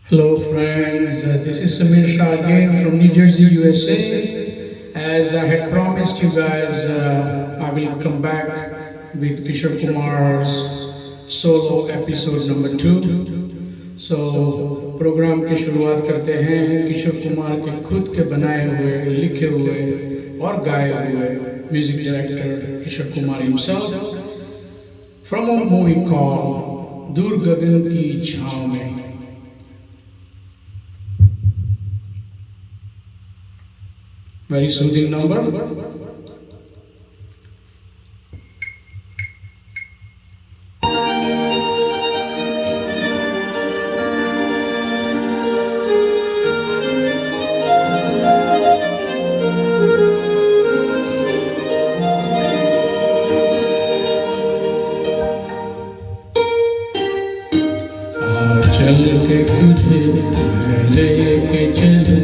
Hello, friends. This is Samir Shah again from New Jersey, USA. As I had promised you guys, I will come back with Kishore Kumar's solo episode number 2. So, programme की शुरुआत करते हैं किशोर कुमार के खुद के बनाए हुए, लिखे हुए और गाए हुए music director Kishore Kumar himself from a movie called दूर गगन की छाँव में. Very soothing number. चल के तुझे लेके चलूं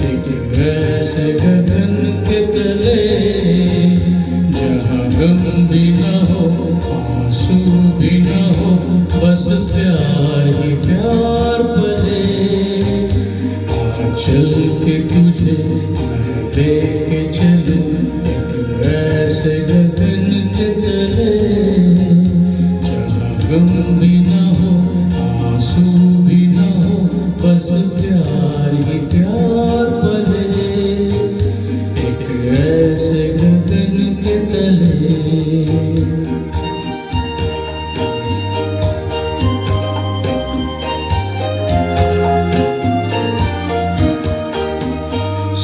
एक ऐसे गगन के तले जहाँ गम भी न हो आंसू भी न हो बस प्यार ही प्यार पले. चल के तुझे लेके चलूं एक ऐसे गगन के तले जहाँ गम भी न हो आंसू भी न हो बस प्यार ही प्यार पले एक ऐसे गगन के तले.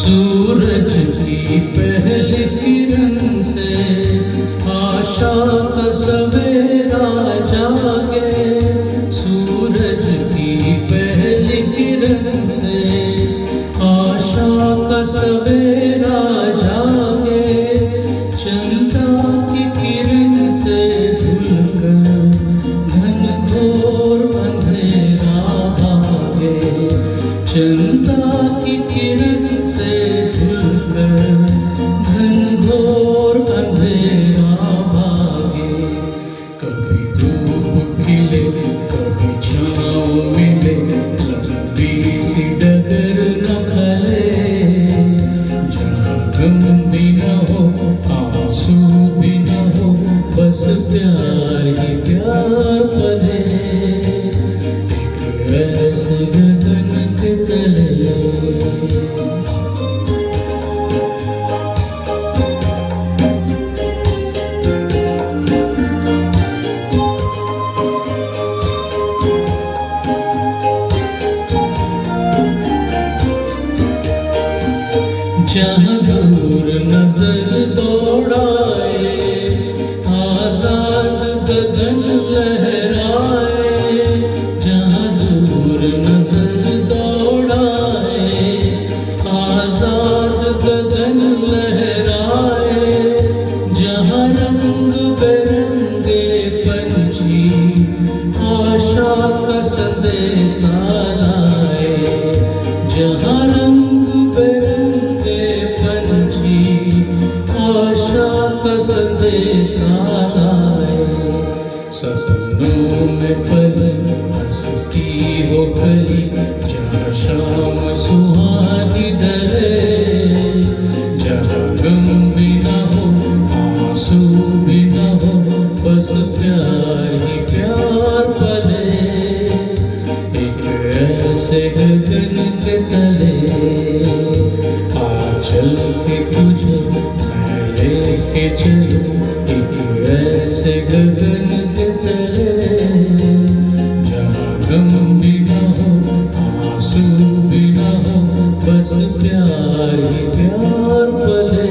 सूरज की पहली किरण से आशा का सवेरा जागे. सूरज की पहली किरण से आशा का सवेरा जागे. चंदा की किरण से धुलकर घनघोर अंधेरा भागे. चंदा की किरण से धुलकर घनघोर अंधेरा भागे. कभी धूप खिले कभी छाँव मिले लंबी सी डगर न खले जहाँ गम भी न हो आंसू भी न हो बस प्यार ही प्यार पले एक ऐसे गगन के तले. जहाँ दूर नजर दौड़ाए आजाद गगन लहराए. जहाँ दूर नजर दौड़ाए आजाद गगन लहराए. जहाँ रंग बिरंगे पंछी आशा का संदेशा लाए. जहाँ रंग बिरंगे पंछी आशा का संदेशा लाए. सपनों में पले हंसती हो गली जहाँ शाम सुहानी ढले. जहाँ गम भी न हो आंसू भी न हो बस प्यार ही प्यार पले एक ऐसे गगन के तले. चल के तुझे मैं लेके चलूं एक ऐसे गगन के तले जहाँ गम भी न हो आंसू भी न हो बस प्यार ही प्यार पले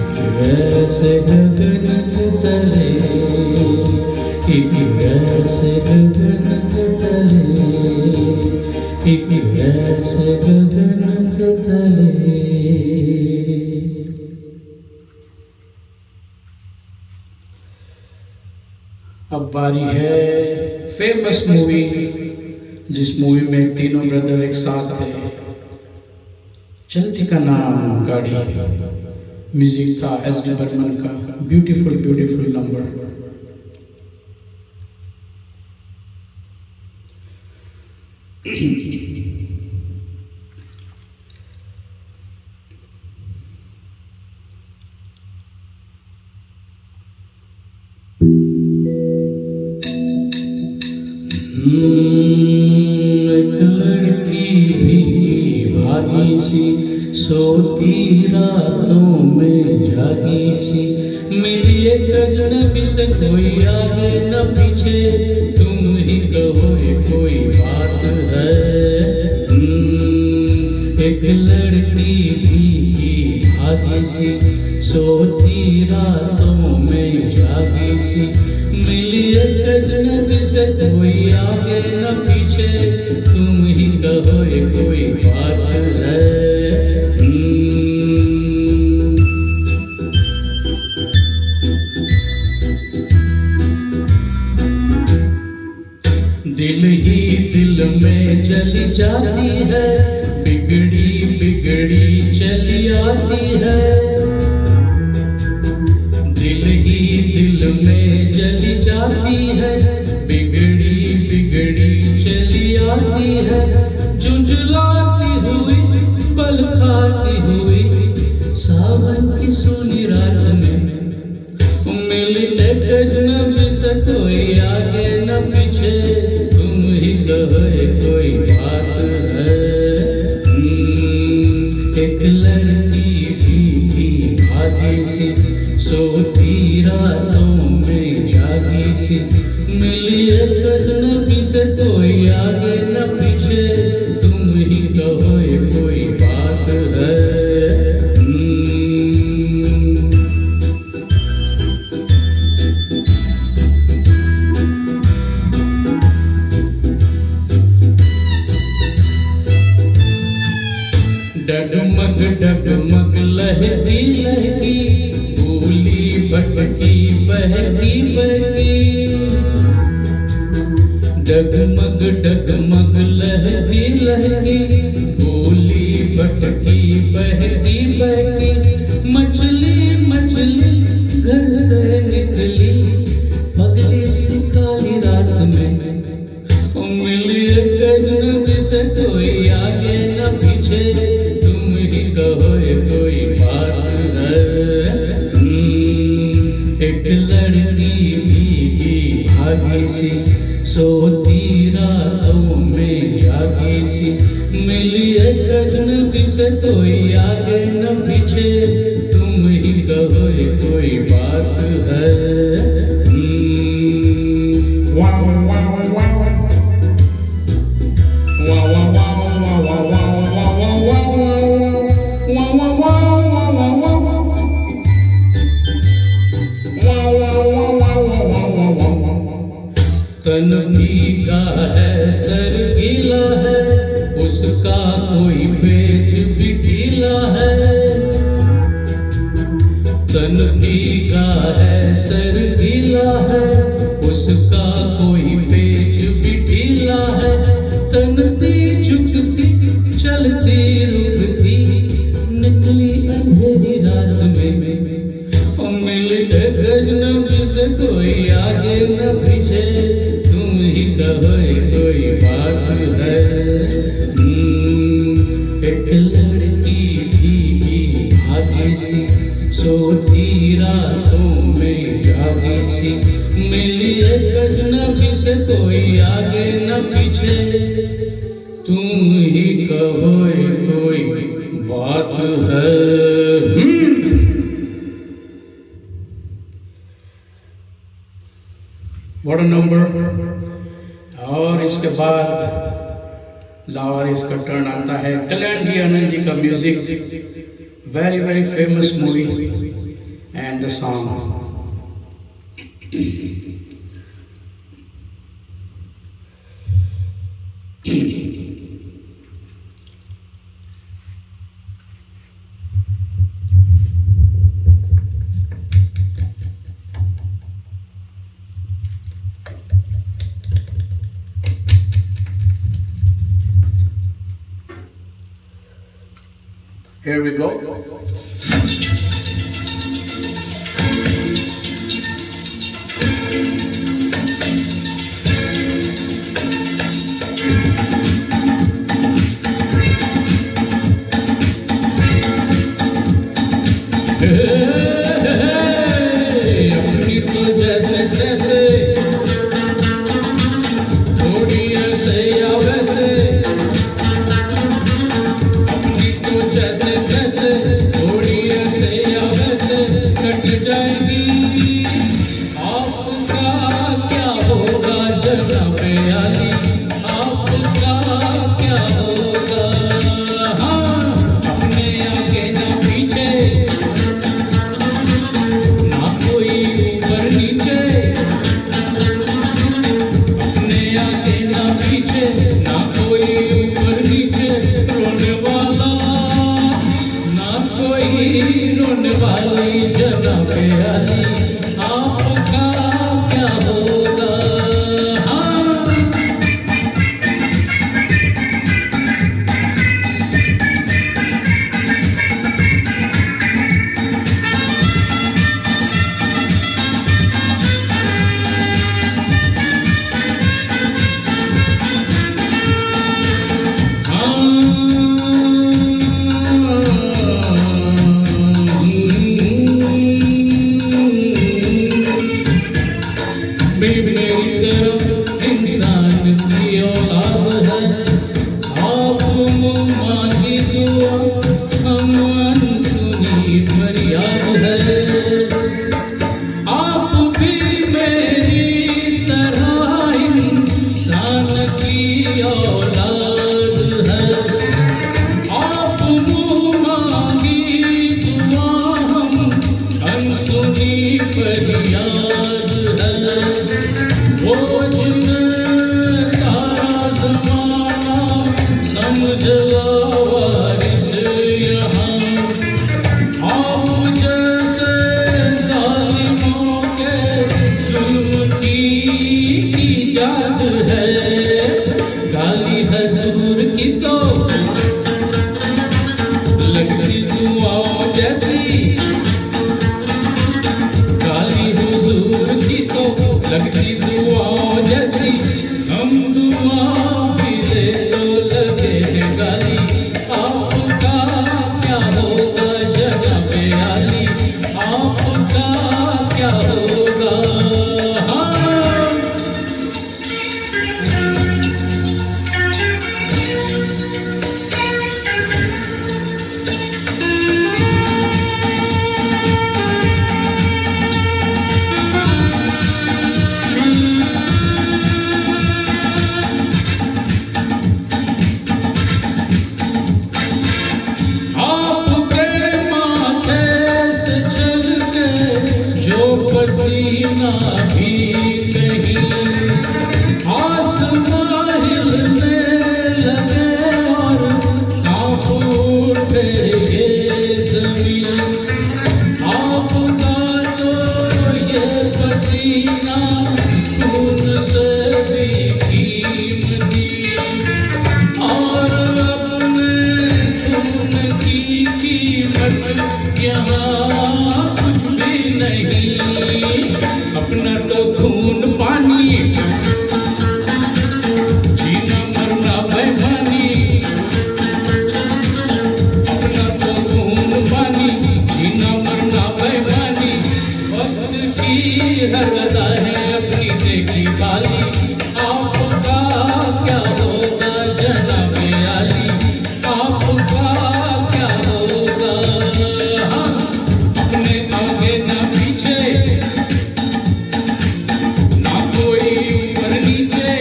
एक ऐसे गगन के तले एक ऐसे गगन के तले एक ऐसे गगन के तले. अब बारी है फेमस मूवी जिस मूवी में तीनों ब्रदर एक साथ थे. चलती का नाम गाड़ी. म्यूजिक था एस डी बर्मन का. Beautiful beautiful number. एक लड़की भीगी भागी सी, सोती रातों में जागी सी, मिली एक अजनबी से, कोई आगे न पीछे, तुम ही कहो ये कोई बात है। एक लड़की भीगी भागी सी, सोती रातों में जागी सी, मिली एक अजनबी से, कोई आगे न पीछे, तुम ही कहो ये कोई बात है। दिल ही दिल में चली जाती है, बिगड़ी बिगड़ी चली आती है। दिल ही दिल में चली जाती है, बिगड़ी बिगड़ी चली आती है। झुंझलाती हुई पल खाती हुई, सावन की सोनी रात में, मिली एक अजनबी से, कोई आगे न पीछे, तुम ही कहो ये कोई बात है। एक लड़की भीगी भागी सी, सोती रातों में जागी सी, मिली एक अजनबी से, कोई आगे न पीछे, तुम ही कहो ये कोई बात है। डगमग डगमग लहकी लहकी, भूली भटकी बहकी बहकी। डगमग डगमग लहकी लहकी, भूली भटकी बहकी बहकी। मछली मछली घर से निकली, पगली सी काली रात में, मिली एक अजनबी से, कोई आगे न पीछे, तुम ही कहो ये कोई बात है। एक लड़की भीगी भागी सी, सोती रातों में जागी सी, मिली एक अजनबी से, कोई आगे न पीछे, तुम ही कहो ये कोई बात है। तन भीगा है सर गीला है, उसका कोई पेज भी ढीला है। तन भीगा है सर गीला है, उसका कोई पेज भी ढीला है। तनती झुकती चलती रुकती, निकली अंधेरी रात में, मिली एक अजनबी से, कोई आगे न पीछे, तुम ही कहो ये कोई बात है। एक लड़की भीगी भागी सी, सोती रातों में जागी सी, मिली एक अजनबी से, कोई आगे न पीछे, तुम ही कहो ये कोई बात है। What a number। और इसके बाद लावारिस का टर्न आता है। कल्याण जी आनंद जी का music, very very famous movie and the song. Here we go. अपनी तो जैसे तैसे, थोड़ी ऐसे या वैसे, अपनी तो जैसे तैसे, थोड़ी ऐसे या वैसे कट जाएगी। आपका क्या होगा जनाबे आली, आपका क्या होगा। हाँ, अपने आगे ना पीछे, ना कोई ऊपर नीचे, अपने आगे ना पीछे, ना कोई ऊपर नीचे, रोने वाला ना कोई रोने वाली जनाबे आली, आपका क्या होगा। हाँ, मेरी तरफ इंसान की औलाद है, आप मांगी दुआ हम अनसुनी फरियाद है। आप भी मेरी तरह इंसान की औलाद है, आप मांगी दुआ हम अनसुनी फरियाद है। वो जिन्हें सारा ज़माना समझा वारिस यहाँ, आप जैसे ज़ालिमों के जुल्म की ईजाद है। गाली हजूर की तो लगती दुआओं जैसी, गाली हुजूर की तो लगती दुआओं जैसी, हम दुआ भी दे तो लगे गाली। आपका क्या होगा जनाबे आली, आपका क्या होगा। हाँ, आपके माथे से चल के जो पसीना भी कहीं आसमां हिलने लगे और कांप उठे ये ज़मीन। आपका तो ये पसीना खून से भी कीमती, और अपने खून की कीमत यहाँ कुछ भी नहीं। अपना तो खून पानी, जीना मरना बेईमानी, अपना तो खून पानी, जीना मरना बेईमानी। वक्त की हद है अपनी देखी बाली, आपका क्या होगा जनाबे आली, आपका क्या होगा। हाँ, अपने आगे ना पीछे, ना कोई ऊपर नीचे,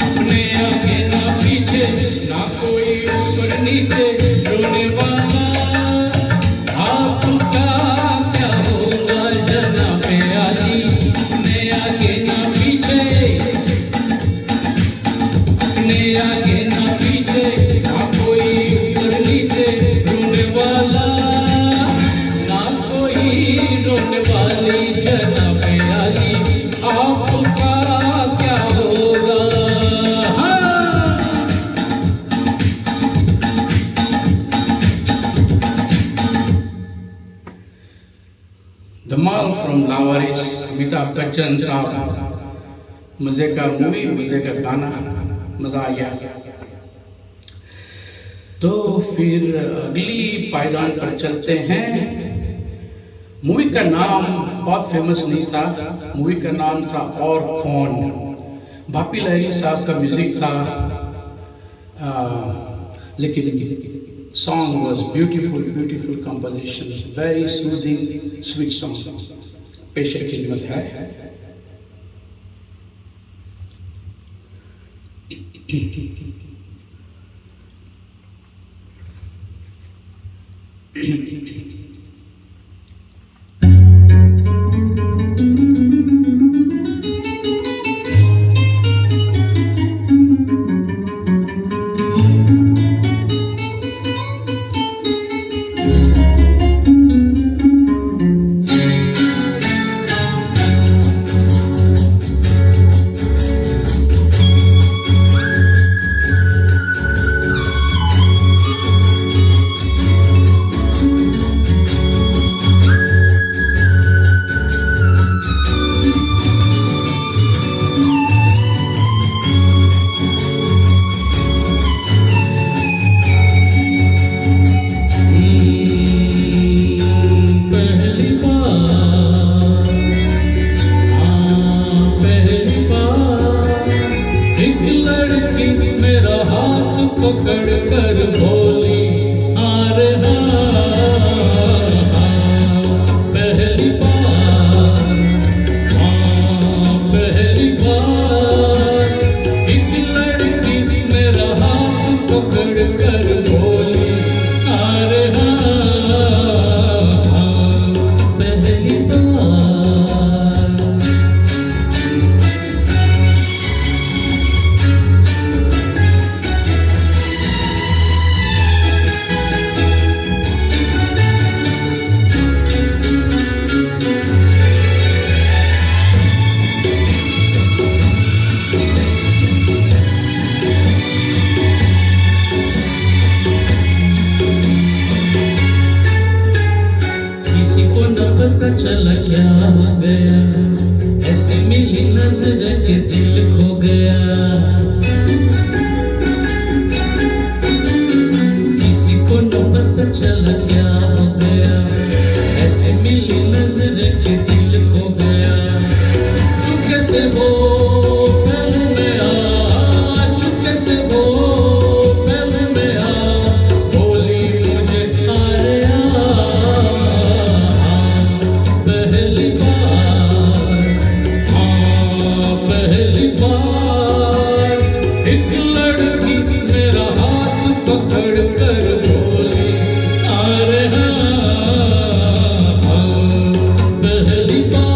अपने आगे ना पीछे, ना कोई ऊपर नीचे, रोने वाला आपका क्या होगा जनाबे आली। अपने आगे ना पीछे, अपने आगे ना पीछे, ना कोई ऊपर नीचे, रोने वाला ना कोई रोने वाली जनाबे आली, आपका क्या होगा। हाँ, धमाल फ्रॉम लावारिस, अमिताभ बच्चन साहब। मज़े का मूवी, मज़े का गाना, मज़ा आ गया। तो फिर अगली पायदान पर चलते हैं। मूवी का नाम बहुत फेमस नहीं था, मूवी का नाम था और कौन। बापी लहरी साहब का म्यूजिक था, लेकिन song was beautiful, beautiful composition, very soothing sweet song. पेश खिदमत है। पकड़ कर बोली हार पहली बार, पहली बार एक लड़की मेरा हाथ पकड़ कर बोली हार पहली बार। पता चला क्या हो गया, ऐसे मिली नजर के दिल खो गया। किसी को न पता चला क्या हो गया, ऐसे मिली नजर के दिल खो गया। चुपके से वो पहलू में आ, चुपके से वो पहलू में आ, बोली मुझे हारे पहली बार, पहली बार एक लड़की मेरा हाथ पकड़ कर बोली अरे पहली बार।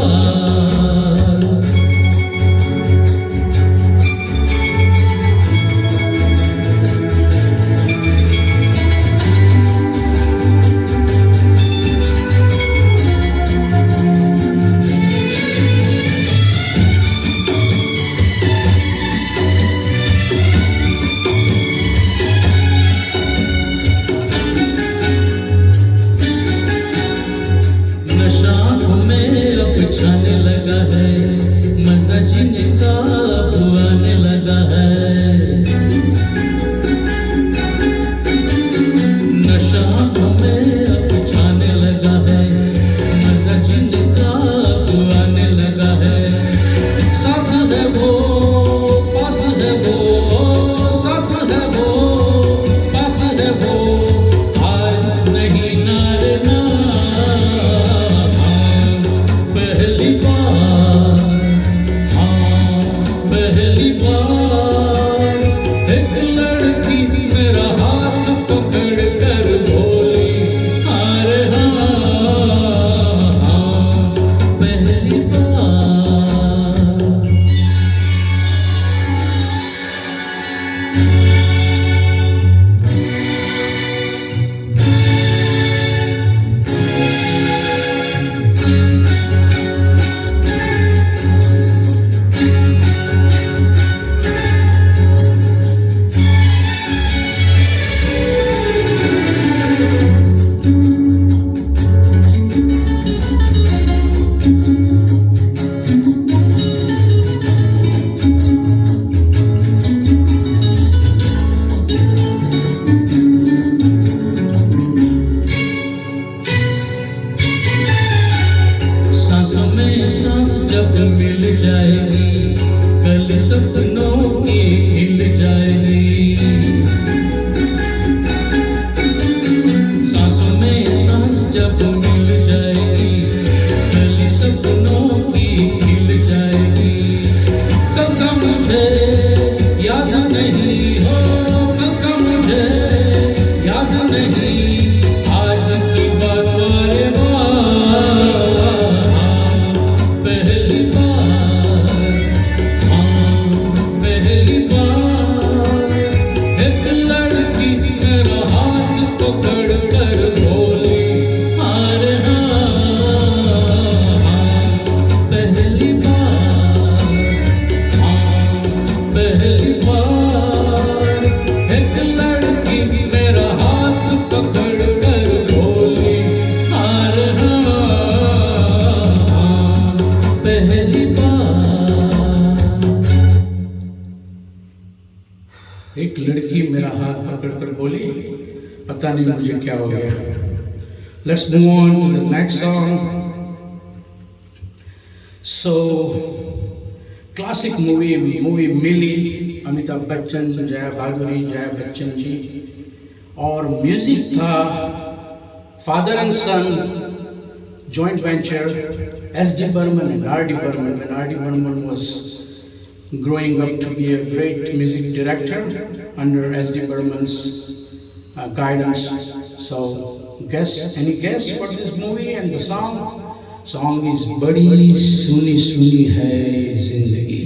एक लड़की मेरा हाथ पकड़कर बोली, पता नहीं मुझे क्या हो गया. Let's move on to the next song. So, classic movie मिली, अमिताभ बच्चन, जया भादुरी, जया बच्चन जी, और म्यूजिक था father and son joint venture, S.D. Burman and R.D. Burman. When R.D. Burman was growing up to be a great music director under S.D. Burman's guidance. So, any guess for this movie and the song? Song is बड़ी सुनी सुनी है जिंदगी.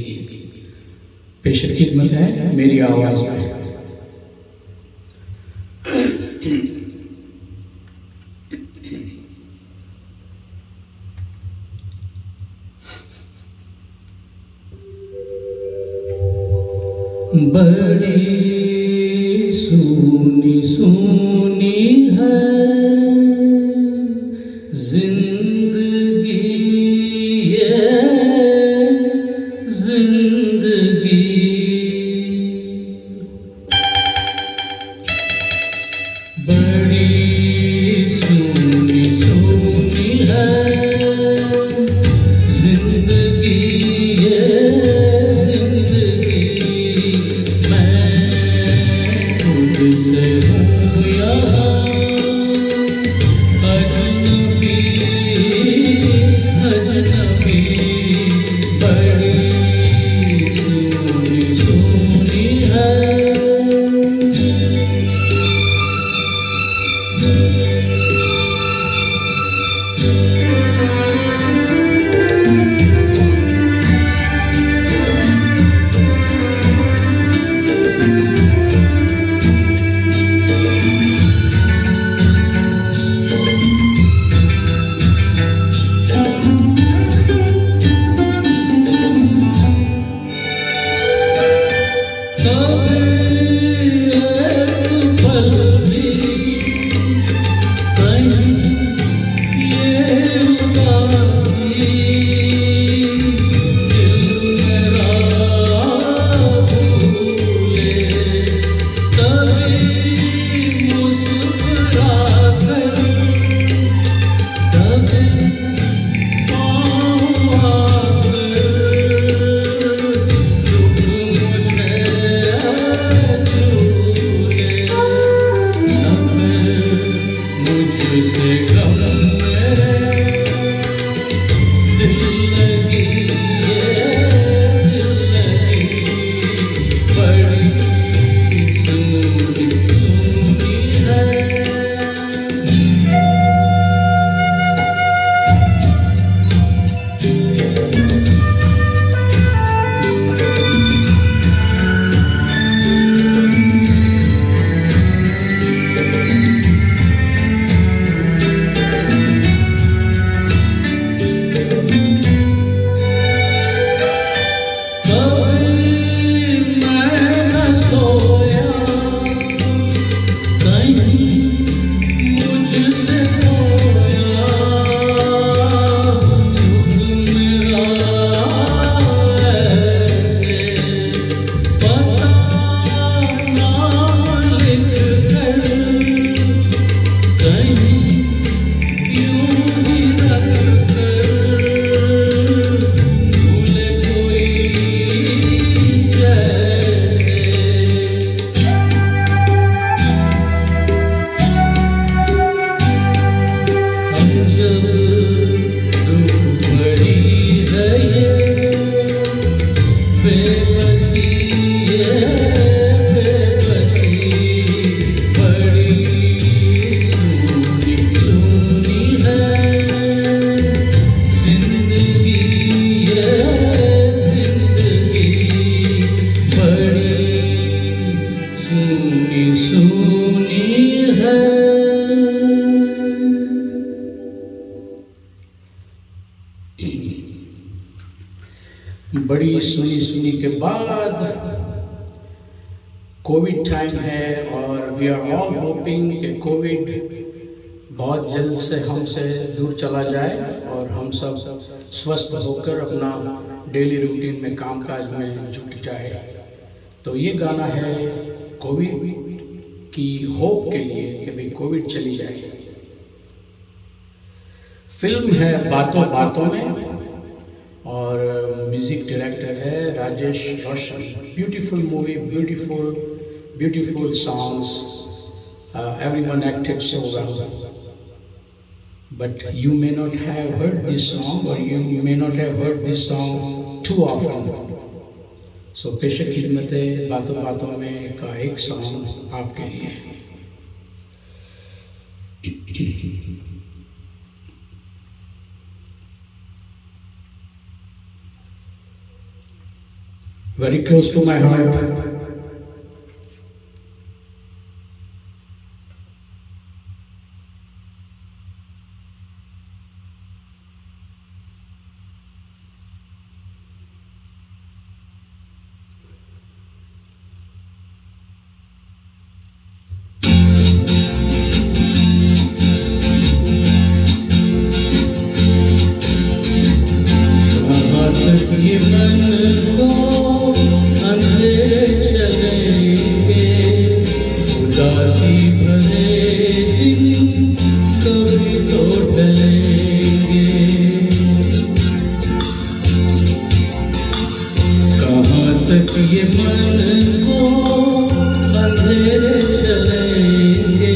पेश खिदमत है मेरी आवाज में. बड़ी सुनी सुनी है जिंदगी, ये जिंदगी. बड़ी सुनी सुनी है जिंदगी, ये तुझसे हूँ यहाँ अजनबी अजनबी. बड़ी सुनी सुनी है. बड़ी सुनी सुनी के बाद कोविड टाइम है और वी आर ऑल होपिंग कि कोविड बहुत जल्द से हमसे दूर चला जाए और हम सब स्वस्थ होकर अपना डेली रूटीन में कामकाज में जुट जाए. तो ये गाना है कोविड की होप के लिए कि भाई कोविड चली जाए। फिल्म है बातों बातों में और म्यूजिक डायरेक्टर है Rajesh Roshan. Beautiful movie, beautiful songs, everyone acted so well. But you may not have heard this song or you may not have heard this song too often. So पेश खिदमत है बातों बातों में का एक सॉन्ग आपके लिए। Very close to my heart. ये मन को अंधेरे चलेंगे, उदासी भरे दिन कभी तो टलेंगे। कहाँ तक ये मन को अंधेरे चलेंगे,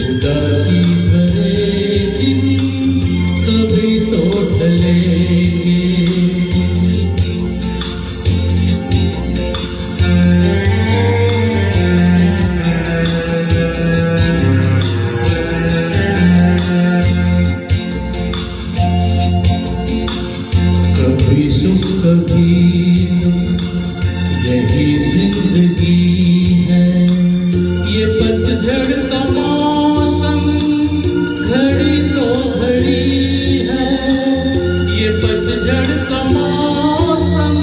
उदासी भरे दिन कभी तो टलेंगे। कभी सुख कभी दुख, यही जिंदगी है। ये पतझड़ का मौसम घड़ी तो घड़ी है। ये पतझड़ का मौसम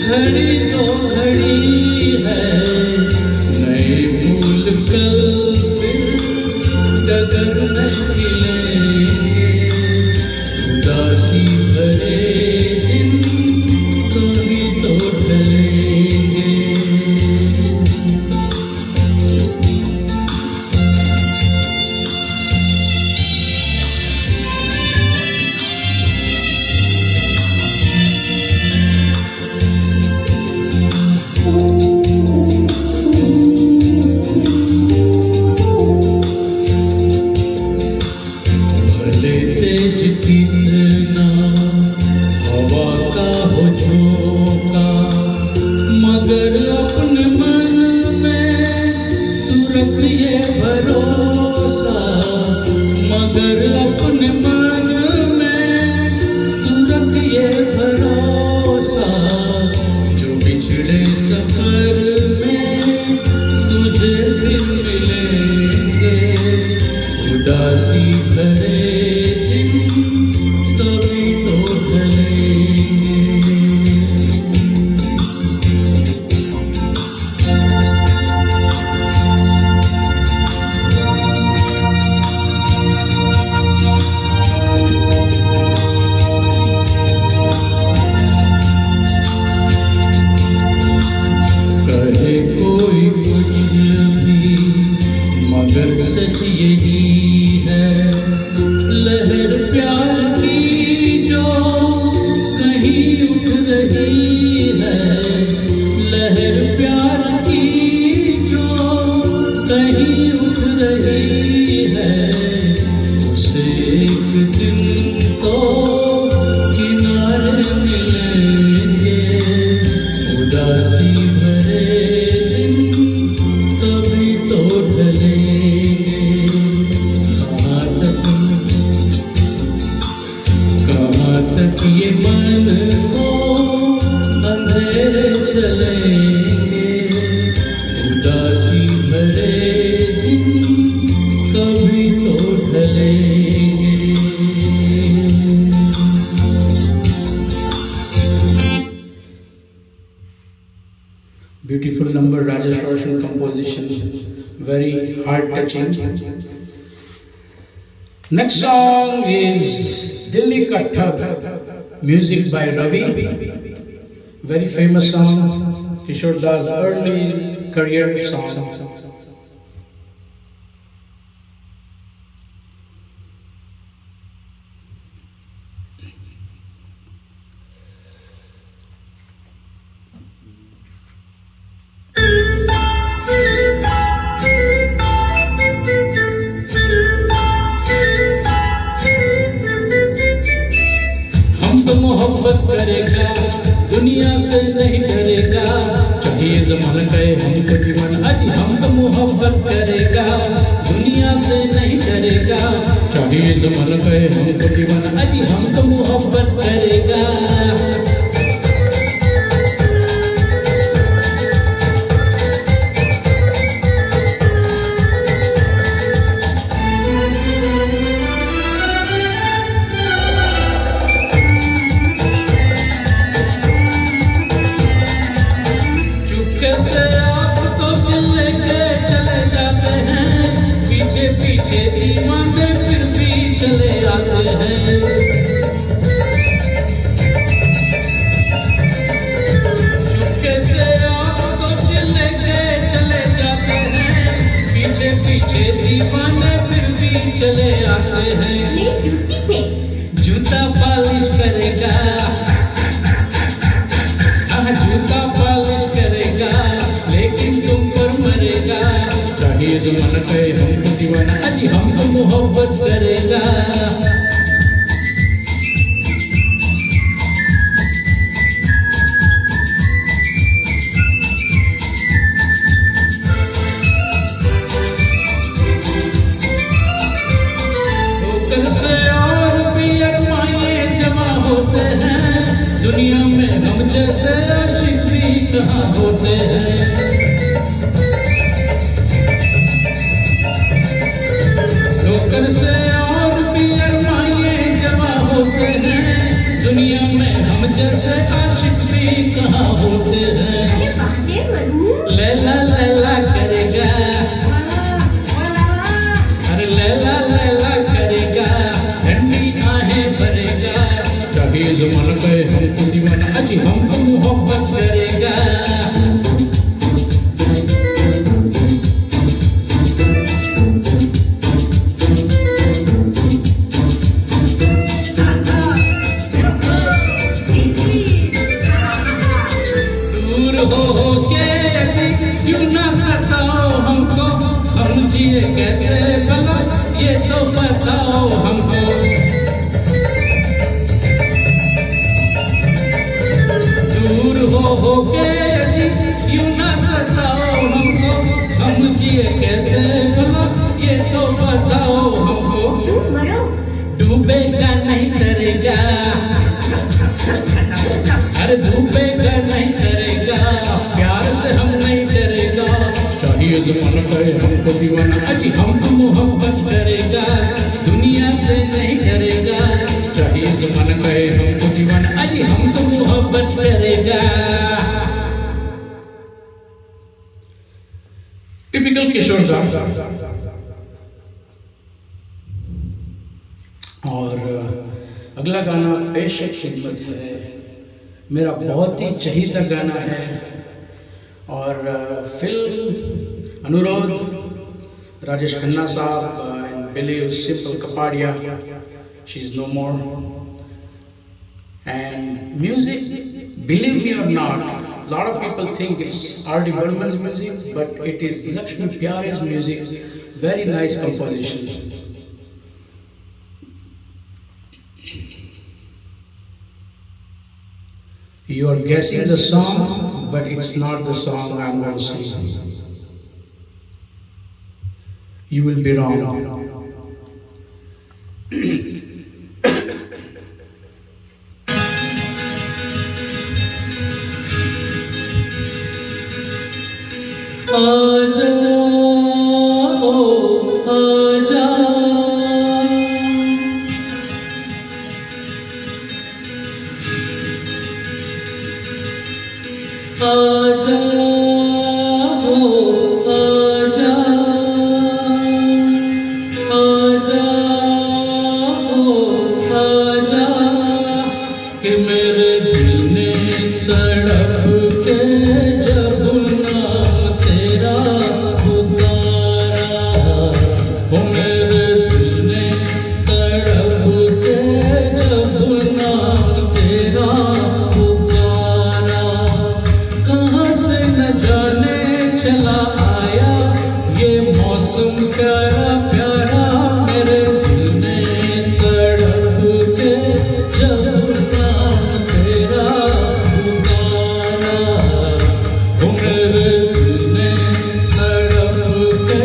घड़ी तो घड़ी है। नए फूल कल फिर डगर में खिलेंगे, उदासी भरे दिन कभी तो टलेंगे। भले तेज कितना हवा का हो झोंका, मगर अपने मन में तू रखिए भरोसा। मगर अपने मन में तू रखिए भरोसा। जो बिछड़े सफर में तुझे फिर मिलेंगे, उदासी भरे दिन कभी तो टलेंगे। कहे कोई कुछ भी मगर सच यही है। लहर प्यार की जो कहीं उठ रही है। लहर प्यार की जो कहीं उठ रही है। उसे एक दिन तो किनारे मिलेंगे, उदासी भरे दिन कभी तो टलेंगे। कहाँ तक ये मन को अंधेरे चलेंगे, उदासी भरे दिन कभी तो टलेंगे। Beautiful number, Rajesh Roshan composition, very heart touching. Next song is Dilli Ka Thug, music by Ravi, very famous song. Kishore Das early career song. हम तो मोहब्बत करेगा, दुनिया से नहीं डरेगा, चाहिए ज़माना कहे हमको दीवाना। अजी हम तो मोहब्बत करेगा, दुनिया से नहीं डरेगा, चाहिए ज़माना कहे हमको दीवाना। अजी हम तो मोहब्बत करेगा। कैसे आप तो दिल लेके चले जाते हैं, पीछे पीछे दीवाने फिर भी चले आते हैं। चुपके से आप तो दिल लेके चले जाते हैं, पीछे पीछे दीवाने फिर भी चले आते हैं। जूता पॉलिश करेगा, जूता पॉलिश करेगा, लेकिन तुम पर मरेगा, चाहिए ज़माना कहे हमको दीवाना। अजी हमको मोहब्बत करेगा। ठोकर से और भी अरमाइए जमा होते हैं, दुनिया में हम जैसे आशिक भी कहाँ होते हैं। ठोकर से और भी अरमाइए जमा होते हैं, दुनिया में हम जैसे आशिक भी कहाँ होते हैं। लैला लैला करेगा, अरे लैला लैला करेगा, ठंडी आहें भरेगा, चाहिए ज़माना कहे हमको दीवाना। अजी हमको मोहब्बत करेगा। दूर हो के अजी क्यों ना सताओ हमको, हम जिए कैसे भला ये तो बताओ हमको। दूर हो के अजी यूं ना सताओ हमको, हम जिए कैसे भला ये तो बताओ हमको। डूबेगा नहीं तरेगा, अरे डूबेगा नहीं तरेगा, प्यार से हम नहीं डरेगा, चाहिए ज़माना कहे हमको दीवाना। अजी हमको मोहब्बत करेगा, दुनिया से नहीं डरेगा, चाहिए ज़माना कहे हमको दीवाना। अजी हमको मोहब्बत करेगा। टिपिकल किशोर दा। और अगला गाना पेश खिदमत है, मेरा बहुत ही चहीता गाना है, और फिल्म अनुरोध राजेश खन्ना साहब and believe simple Kapadia, she is no more, and music, believe me or not, a lot of people think it's R.D. Burman's music, but it is Lakshmi Pyari's music, very nice composition. You are guessing the song, but it's not the song I'm going to sing. You will be wrong. आजा ओ आजा, आजा ओ आजा, आजा ओ आजा, कि मेरे दिल ने तड़प के जब नाम तेरा ओ मेरे दिल ने तड़प के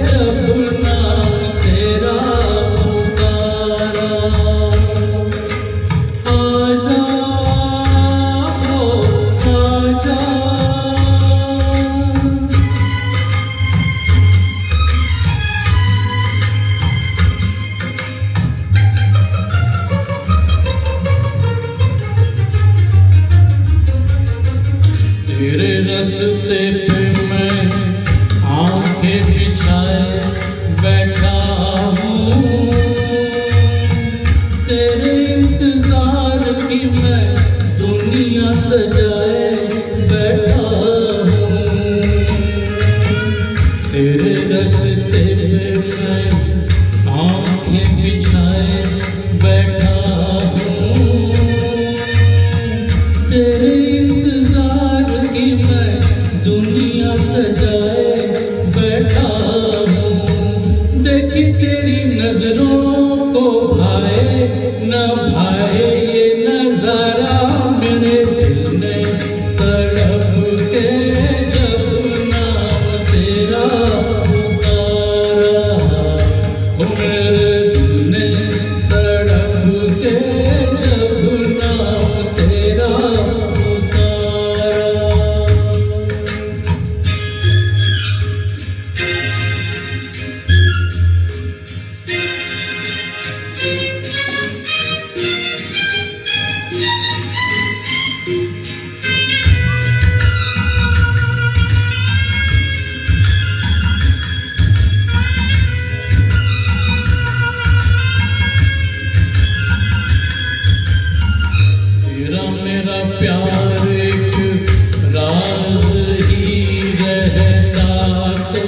जब नाम तेरा पुकारा, आजा हो आजा। तेरे रास्ते पे मैं आंखें बिछाए बैठा हूँ, तेरे इंतजार की मैं दुनिया सजाए बैठा हूँ। तेरे रास्ते पे मैं आंखें बिछाए बैठा हूँ, तेरे इंतजार की मैं दुनिया सजाए बैठा हूँ। देखी तेरी नजरों को भाए न भाए ये नजारा, मेरे दिल ने तड़प के जब नाम तेरा पुकारा, ओ मेरे दिल ने तड़प के जब नाम तेरा पुकारा। तेरा मेरा प्यार एक राज ही रहता तो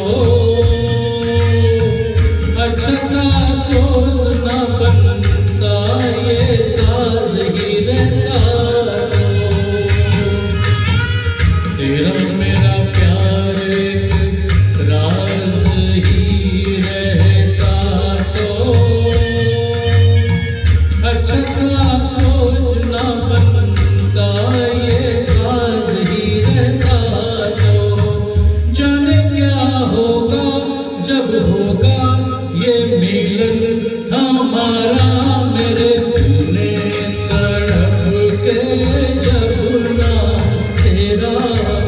अच्छा था सोच न बनता, ये साज ही रहता तो। तेरा मेरा प्यार एक राज ही रहता तो अच्छा था सोच न बनता, ये साज ही रहता तो। जाने क्या होगा जब होगा ये मिलन हमारा, मेरे दिल ने तड़प के जब नाम तेरा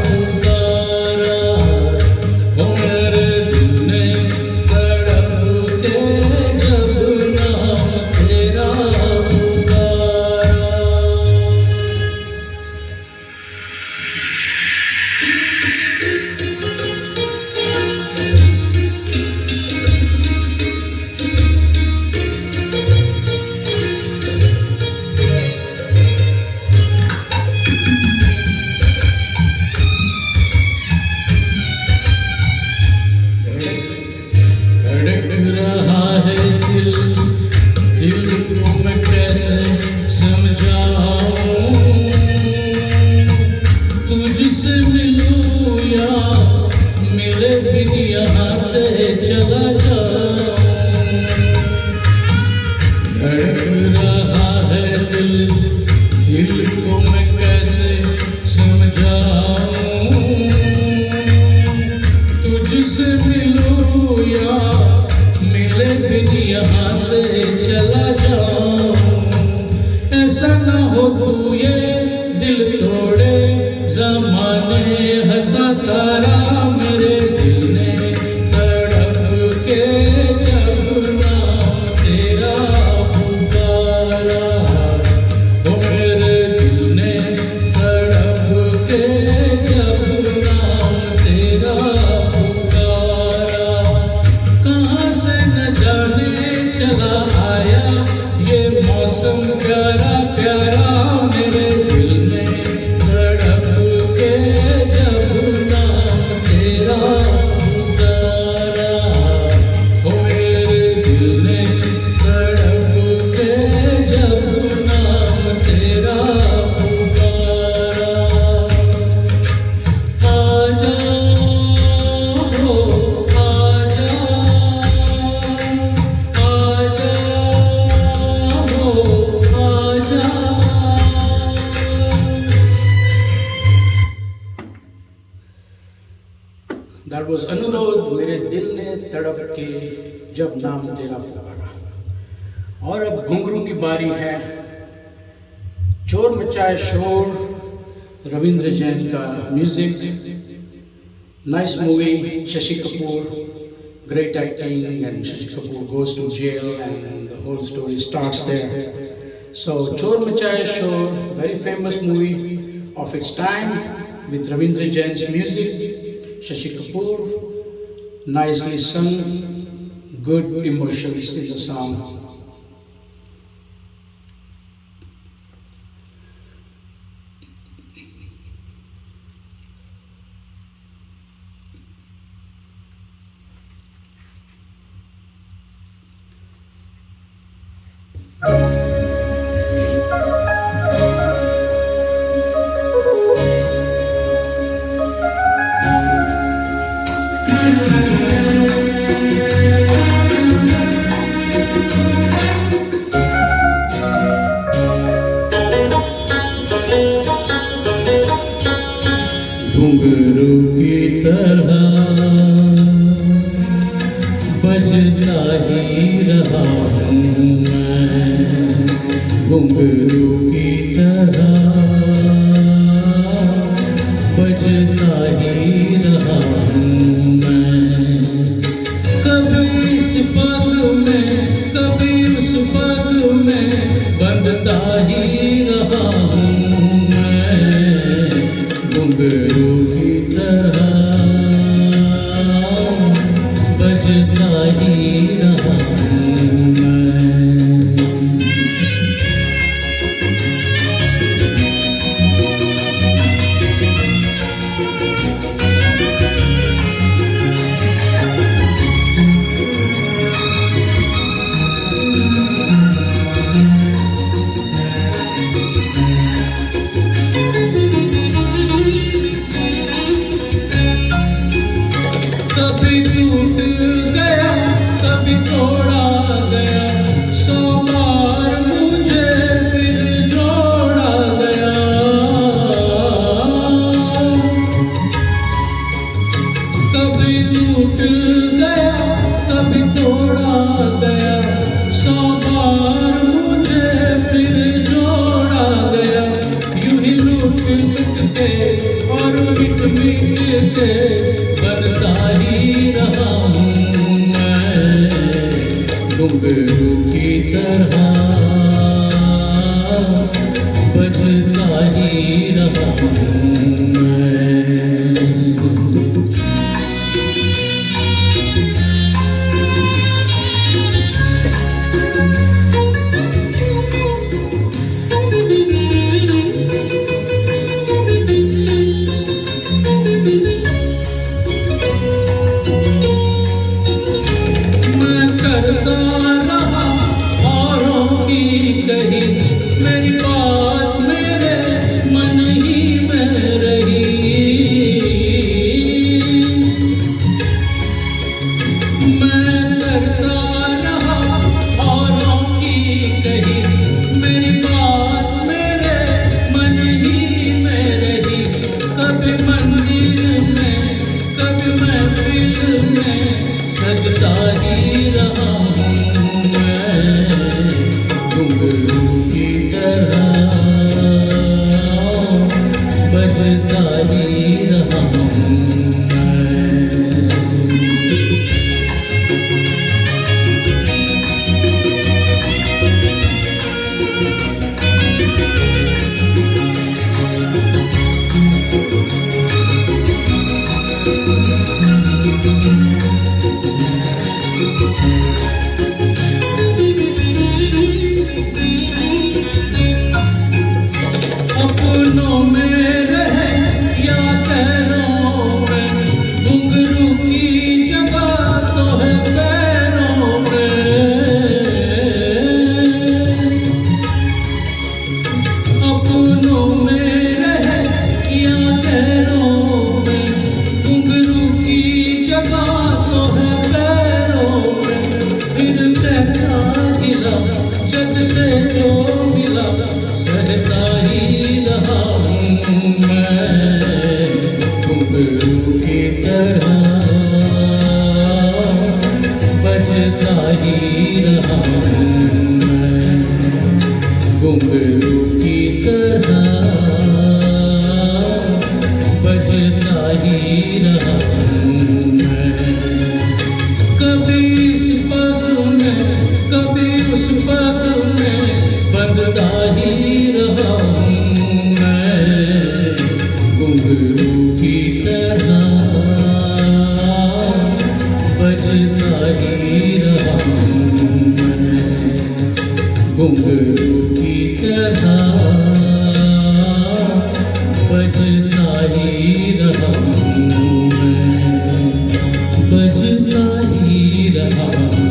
पुकारा, ओ मेरे दिल ने तड़प के जब नाम तेरा पुकारा। धड़क रहा है दिल, दिल को मैं कैसे समझाऊं, तुझसे मिलूं या मिले बिन यहाँ से चला जाऊं। धड़क रहा है दिल, दिल को मैं कैसे समझाऊं, तुझसे मिलूं या मिले बिन यहाँ से चला जाऊं। ऐसा ना हो तू ये दिल तोड़े, जमाने हंसा तारा, मेरे दिल ने तड़प के That was अनुरोध मेरे दिल ने तड़प के जब नाम तेरा पुकारा। और अब घुंघरू की बारी है, चोर मचाए शोर, रविंद्र जैन का music, nice movie, Shashi Kapoor, great acting, and Shashi Kapoor goes to jail and the whole story starts there. So Chor Machaye Shor, very famous movie of its time with Ravindra Jain's music, Shashi Kapoor, nicely sung, good emotions in the song. घुंघरू की तरह बजता ही रहा हूँ मैं, घुंघरू की तरह बजता ही रहा हूँ मैं। कभी इस पग में कभी उस पग में बंधता ही रहा हूँ मैं, घुंघरू की तरह बजता ही रहा हूँ मैं। कभी टूट गया कभी तोड़ा गया, 100 बार मुझे फिर जोड़ा गया। कभी टूट गया कभी तोड़ा गया, 100 बार मुझे फिर जोड़ा गया। यूं ही लूट लूट के और मिट मिट के बनता ही रहा हूँ मैं, घुंघरू की तरह बजता ही रहा हूँ मैं। करता रहा औरों की कही, मेरी बात मेरे मन ही में रही। मैं करता रहा औरों की कही, मेरी बात मेरे मन ही में रही। कभी मंदिर में कभी महफिल में सजता ही रहा हूँ मैं, घुंघरू की तरह बजता ही रहा हूँ मैं। अपनों में रहे या ही रहा हूँ मैं। कभी इस पग में कभी उस पग में बंधता ही रहा हूँ मैं। घुंघरू की तरह बजता ही रहा हूँ मैं। घुंघरू की तरह बजता ही रहा हूँ मैं। बजता ही रहा हूँ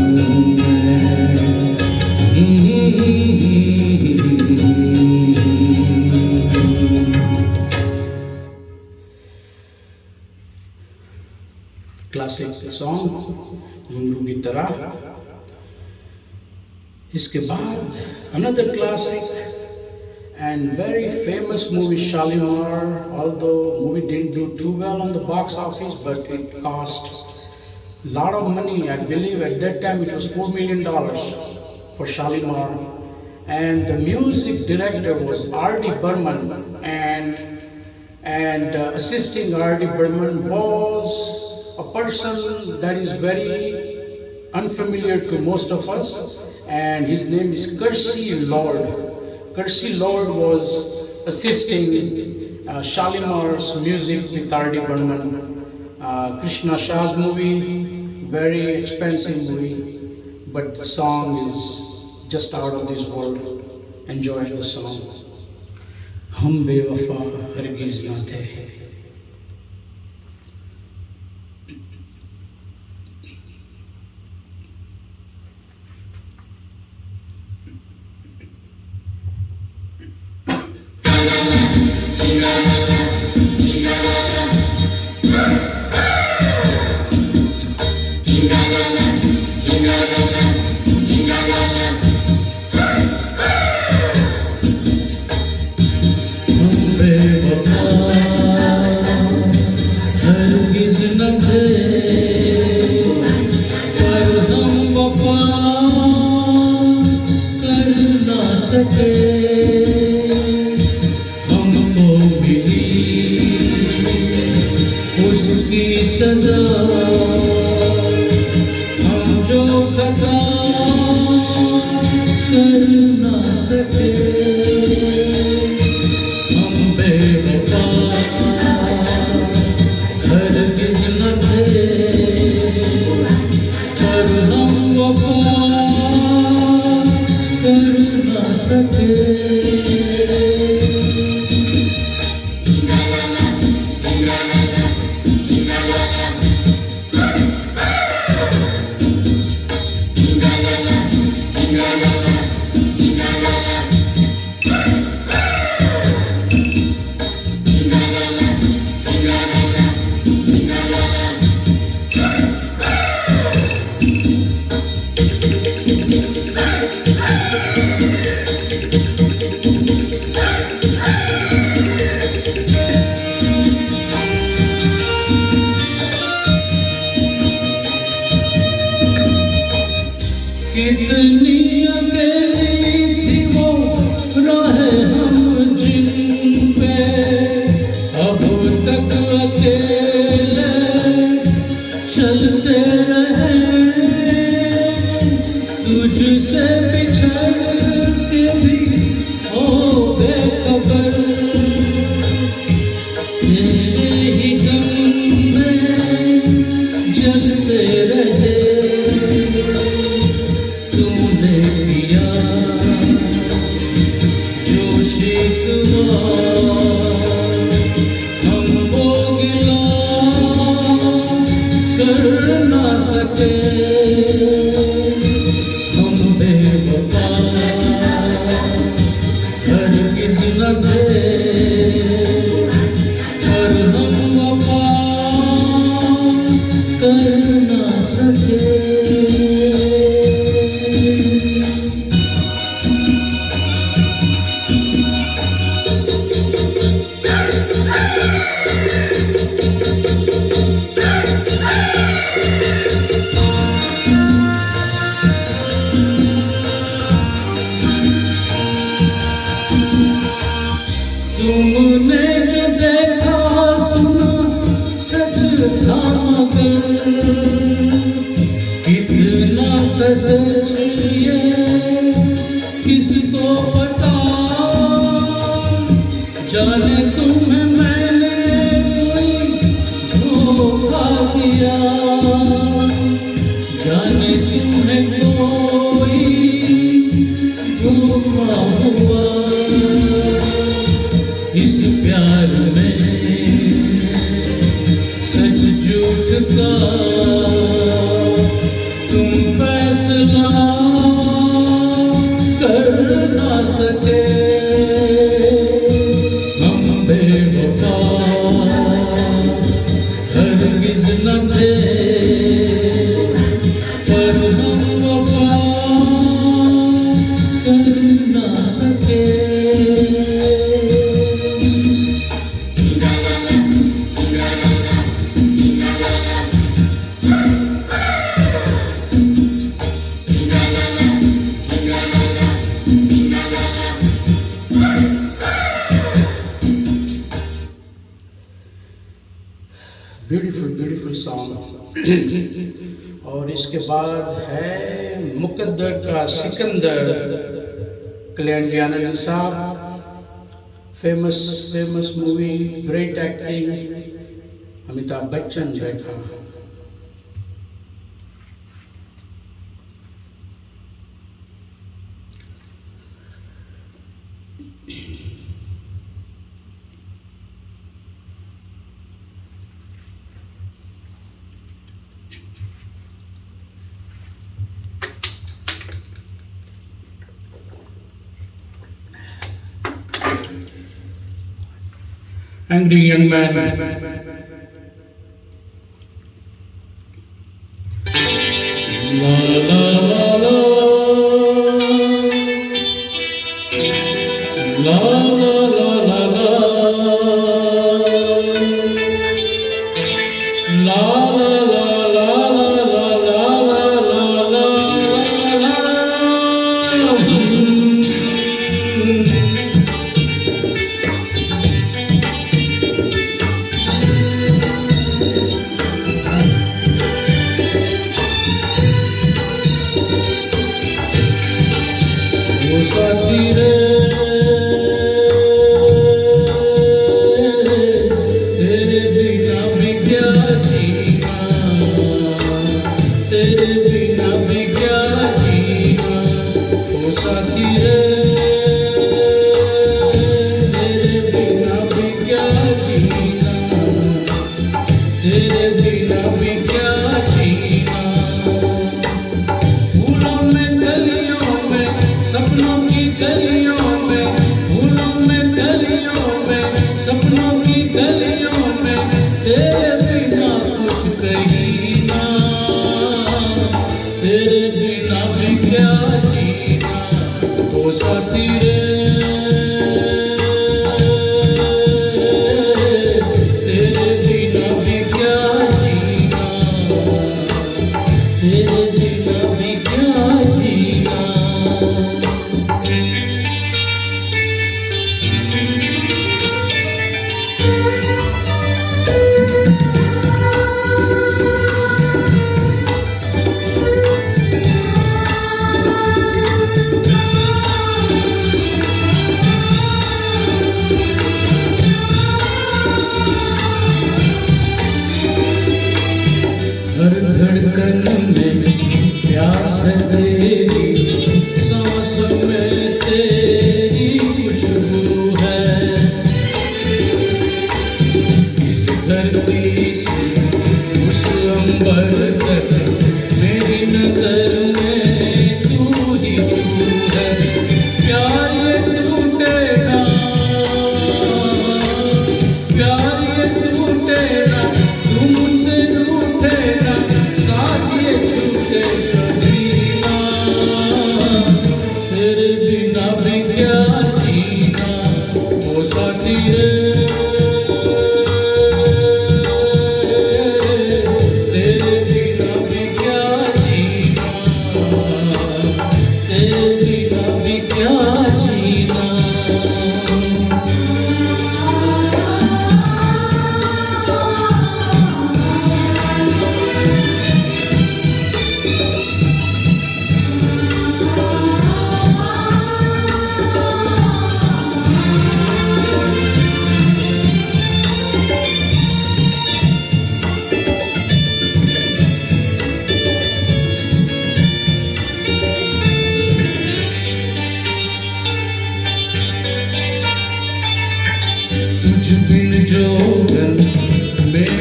क्लासिक सॉन्ग घुंघरू की तरह। इसके बाद another classic and very famous movie Shalimar. Although movie didn't do too well on the box office, but it cost a lot of money. I believe at that time it was $4 million for Shalimar, and the music director was R.D. Burman, and assisting R.D. Burman was a person that is very unfamiliar to most of us, and his name is Kersey Lord. Kersey Lord was assisting Shalimar's music with R.D. Burman. Krishna Shah's movie, very expensive movie, but the song is just out of this world. Enjoy the song. हम बेवफा हरगिज़ ना थे। हमको मिली उसकी सजा, हम जो खता कर ना सके। हम बेवफा हरगिज़ न थे, पर हम वफा कर ना सके। कितनी अकेली थी वो राहें हम जिन पे, अब तक अकेले चलते रहे। तुझसे बिछड़ के भी हो बेखबर, तेरे ही गम में जलते रहे। तूने किया जो शिकवा, हम वो गिला कर ना सके। हम बेवफा हरगिज़ न थे, पर हम वफा कर ना सके। कितना सच ये किसको पता, जाने तुम्हें मैंने कोई धोखा दिया, जाने तुम्हें कोई धोखा हुआ। इस प्यार में सच झूठ का तुम फैसला कर ना सके। हम बेवफा हरगिज़ न थे, पर हम वफा कर ना सके। Beautiful beautiful song. और इसके बाद है मुकद्दर का सिकंदर, कल्याण जियाना जी साहब। Famous movie, great acting, Amitabh Bachchan Rekha. Angry young man. La la la la, la la la la la, la la la la la la la la la. साथी रे तेरे बिना भी क्या जीना, तेरे बिना भी क्या जीना। ओ साथी रे तेरे बिना भी क्या जीना, तेरे बिना भी क्या जीना। फूलों में गलियों में, सपनों की गलियों में, फूलों में गलियों में, सपनों की गलियों में, तेरे बिना कुछ कहीं ना, तेरे बिना भी क्या जीना। ओ साथी रे तेरे बिना भी क्या जीना, तेरे बिना भी क्या जीना। हर धड़कन में प्यास है तेरी, सांस में तेरी खुशबू है। इस धरती से उस अंबर तक मेरी नजर में तू ही तू है। प्यार ये टूटे ना, प्यार ये टूटे ना, तू मुझसे रूठे ना, साथ ये छूटे कभी ना। तेरे बिना भी क्या जीना। ओ साथी रे तेरे बिना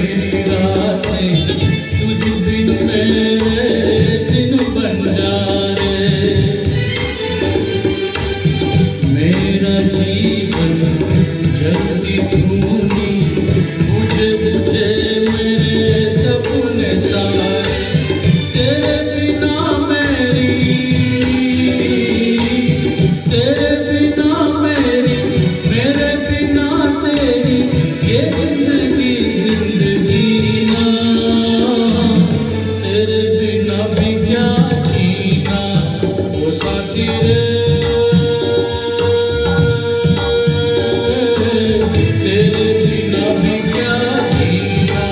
मेरी रातें तुझ बिन मेरे दिन बन जा रे। मेरा जीवन जल्दी धूनी बुझे बुझे मेरे सपने सारे। तेरे बिना मेरी मेरे बिना तेरी ये जिंदगी जिंदगी ना। तेरे बिना भी क्या जीना वो साथी रे। तेरे बिना भी क्या जीना,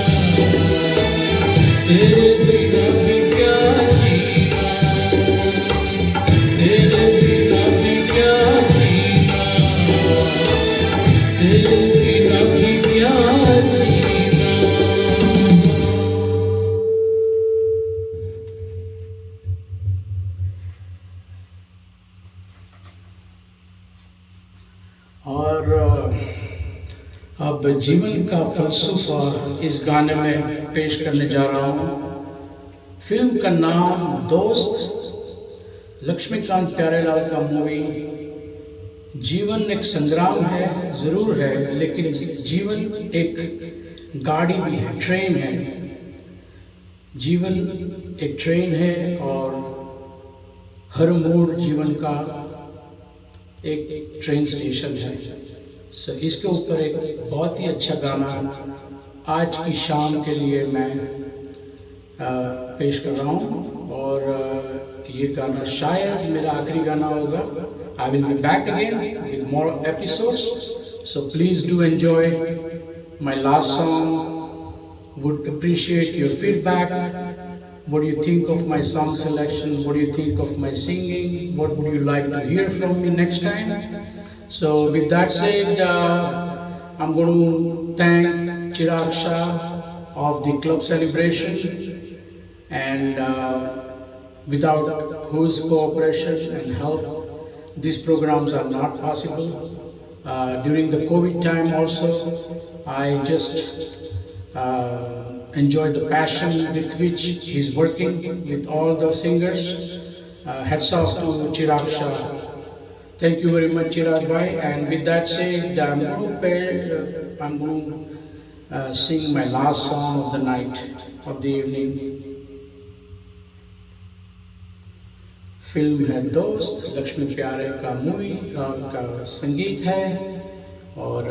तेरे बिना भी क्या जीना, तेरे बिना भी क्या जीना, तेरे बिना भी क्या जीना। और अब जीवन का फलसफा इस गाने में पेश करने जा रहा हूँ। फिल्म का नाम दोस्त, लक्ष्मीकांत प्यारेलाल का मूवी। जीवन एक संग्राम है, ज़रूर है, लेकिन जीवन एक गाड़ी भी है, ट्रेन है। जीवन एक ट्रेन है और हर मोड़ जीवन का एक ट्रेन स्टेशन है। सो इसके ऊपर एक बहुत ही अच्छा गाना आज की शाम के लिए मैं पेश कर रहा हूँ। और ये गाना शायद मेरा आखिरी गाना होगा। I will be back again with more episodes, so please do enjoy my last song. Would appreciate your feedback. What do you think of my song selection? What do you think of my singing? What would you like to hear from me next time? So with that said, I'm going to thank Chirag Shah of the club celebration, and without whose cooperation and help, these programs are not possible. During the COVID time also, I just enjoy the passion with which he's working with all the singers. Hats off to Chirag Shah. Thank you very much, Chirag bhai. And with that said, I'm going to sing my last song of the night, of the evening. Film है दोस्त, लक्ष्मी प्यारे का movie का संगीत है। और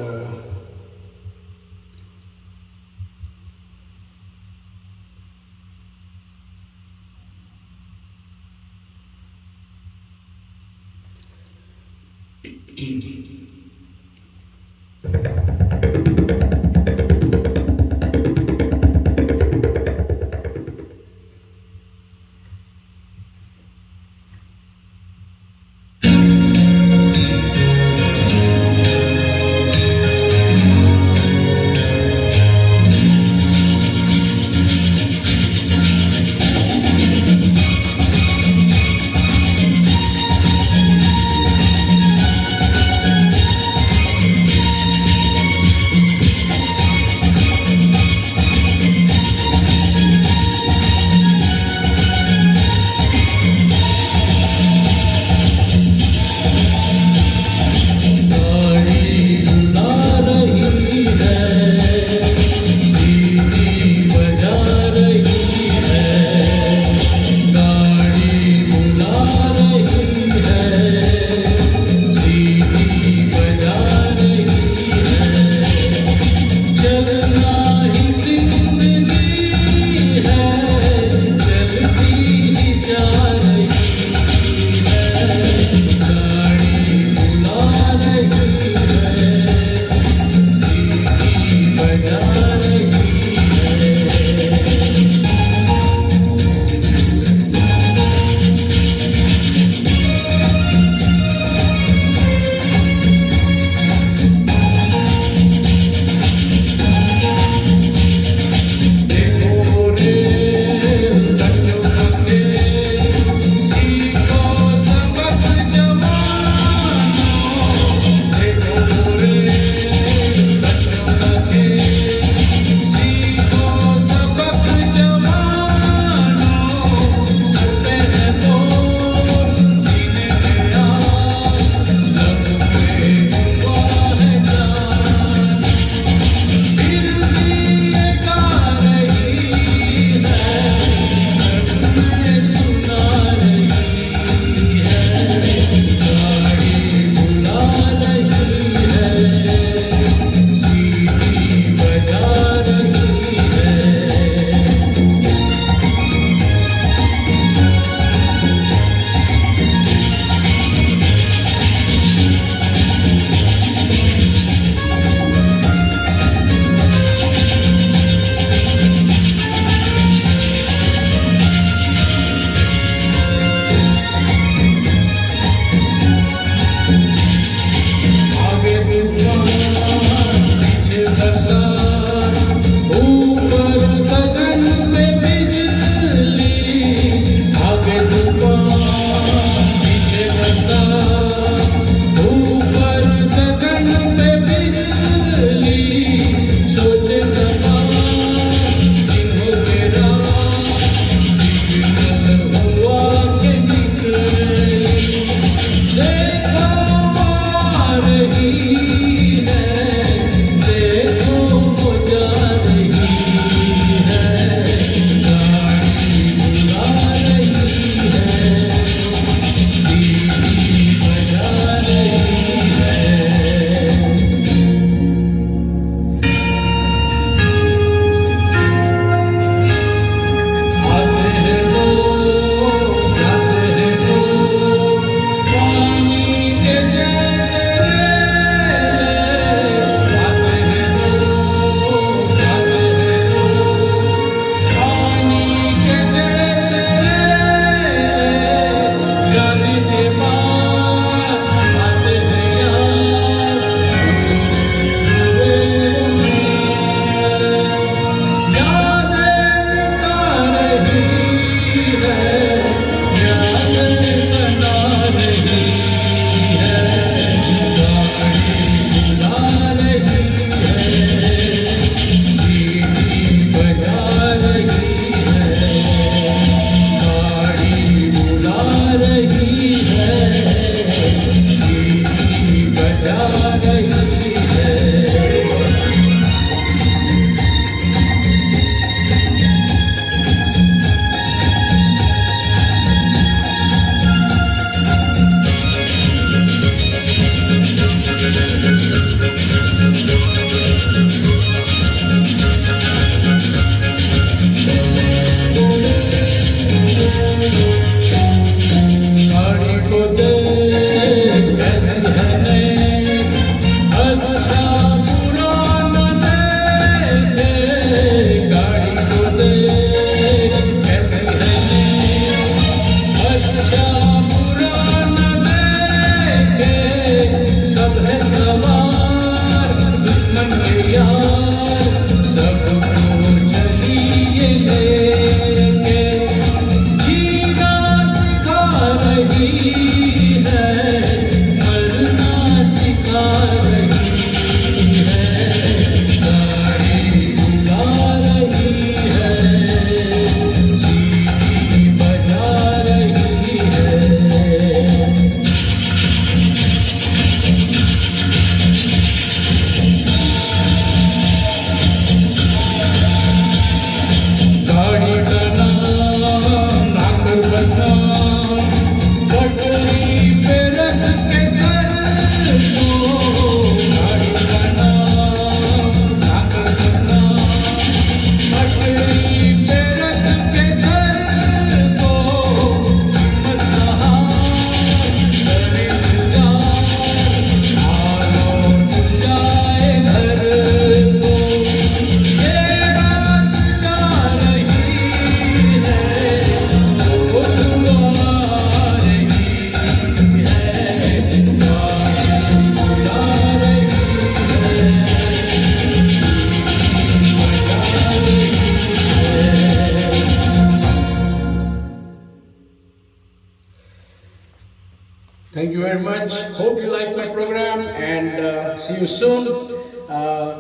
Thank you very much. Hope you like my program and see you soon.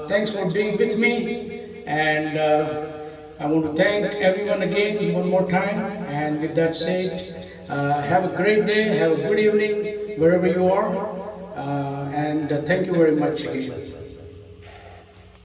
Thanks for being with me. And I want to thank everyone again one more time. And with that said, have a great day, have a good evening wherever you are. And thank you very much again.